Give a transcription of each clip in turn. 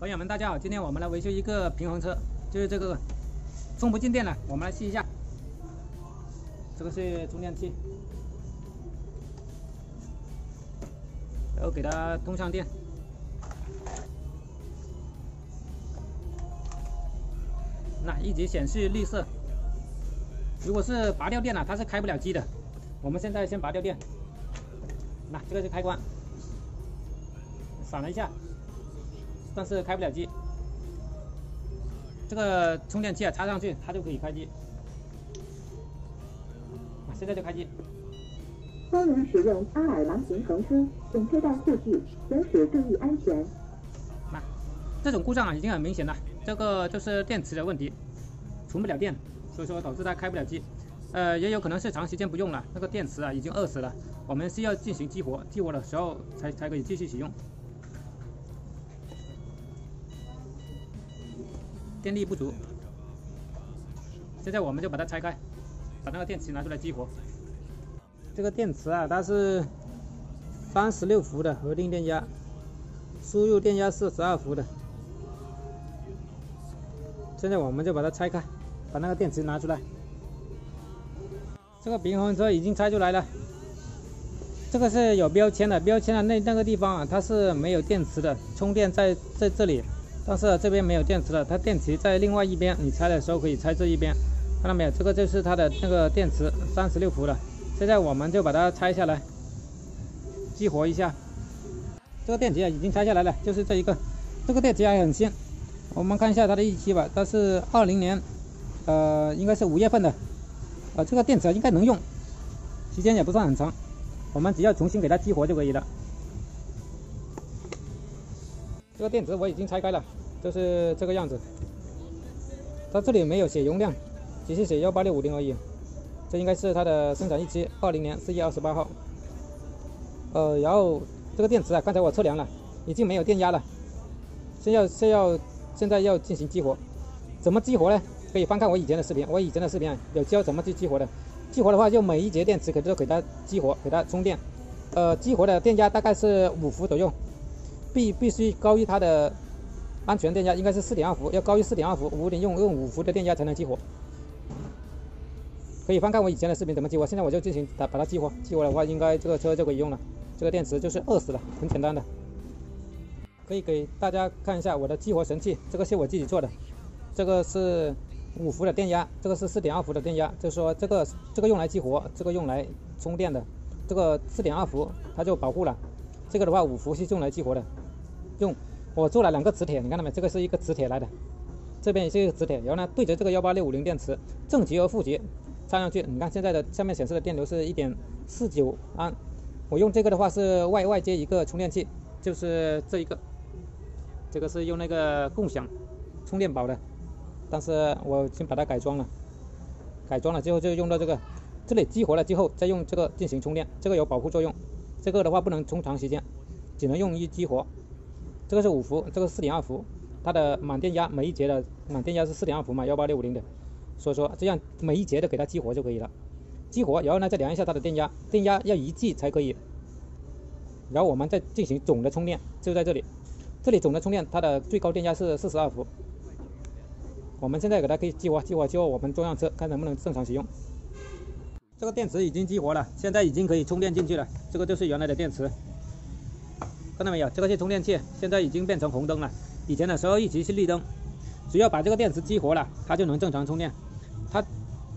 朋友们，大家好！今天我们来维修一个平衡车，就是这个充不进电了，我们来试一下。这个是充电器，然后给它通上电。那一直显示绿色。如果是拔掉电了，它是开不了机的。我们现在先拔掉电。那这个是开关，闪了一下。 但是开不了机，这个充电器插上去，它就可以开机。现在就开机。欢迎使用阿尔芒平衡车，请佩戴护具，行驶注意安全。这种故障已经很明显了，这个就是电池的问题，充不了电，所以说导致它开不了机。也有可能是长时间不用了，那个电池已经饿死了，我们需要进行激活，激活的时候才可以继续使用。 电力不足，现在我们就把它拆开，把那个电池拿出来激活。这个电池它是36伏的核定电压，输入电压是12伏的。现在我们就把它拆开，把那个电池拿出来。这个平衡车已经拆出来了，这个是有标签的，标签的那个地方它是没有电池的，充电在这里。 但是这边没有电池了，它电池在另外一边，你拆的时候可以拆这一边，看到没有？这个就是它的那个电池，36伏的。现在我们就把它拆下来，激活一下。这个电池已经拆下来了，就是这一个。这个电池还很新，我们看一下它的日期吧，它是20年，应该是5月份的。这个电池应该能用，时间也不算很长，我们只要重新给它激活就可以了。 这个电池我已经拆开了，就是这个样子。它这里没有写容量，只是写18650而已。这应该是它的生产日期，20年4月28号。然后这个电池刚才我测量了，已经没有电压了。现在要进行激活，怎么激活呢？可以翻看我以前的视频，我以前的视频有教怎么去激活的。激活的话，就每一节电池都给它激活，给它充电。激活的电压大概是5伏左右。 必须高于它的安全电压，应该是4.2伏，要高于4.2伏，5用5伏的电压才能激活。可以翻看我以前的视频怎么激活，现在我就进行把它激活。激活的话，应该这个车就可以用了。这个电池就是饿死了，很简单的。可以给大家看一下我的激活神器，这个是我自己做的。这个是5伏的电压，这个是4.2伏的电压，就是说这个用来激活，这个用来充电的。这个4.2伏它就保护了，这个的话5伏是用来激活的。 我做了2个磁铁，你看到没？这个是一个磁铁来的，这边也是一个磁铁，然后呢对着这个18650电池正极和负极插上去。你看现在的下面显示的电流是1.49安，我用这个的话是外接一个充电器，就是这一个，这个是用那个共享充电宝的，但是我先把它改装了之后就用到这个，这里激活了之后再用这个进行充电，这个有保护作用，这个的话不能充长时间，只能用于激活。 这个是5伏，这个是4.2伏，它的满电压每一节的满电压是4.2伏嘛，18650的，所以说这样每一节都给它激活就可以了。激活，然后呢再量一下它的电压，电压要1 G 才可以。然后我们再进行总的充电，就在这里，这里总的充电它的最高电压是42伏。我们现在给它可以激活之后，我们装上车看能不能正常使用。这个电池已经激活了，现在已经可以充电进去了。这个就是原来的电池。 看到没有？这个是充电器，现在已经变成红灯了。以前的时候一直是绿灯，只要把这个电池激活了，它就能正常充电。它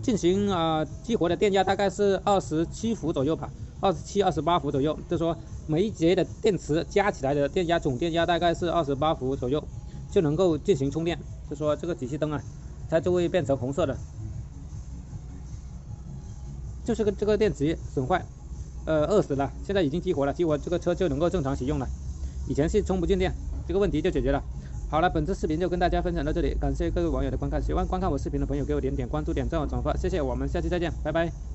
进行激活的电压大概是27伏左右吧，27、28伏左右。就是说每一节的电池加起来的电压总电压大概是28伏左右，就能够进行充电。就说这个指示灯它就会变成红色的，就是这个电池损坏。 饿死了，现在已经激活了，激活这个车就能够正常使用了。以前是充不进电，这个问题就解决了。好了，本次视频就跟大家分享到这里，感谢各位网友的观看。喜欢观看我视频的朋友，给我点关注、点赞和转发，谢谢。我们下期再见，拜拜。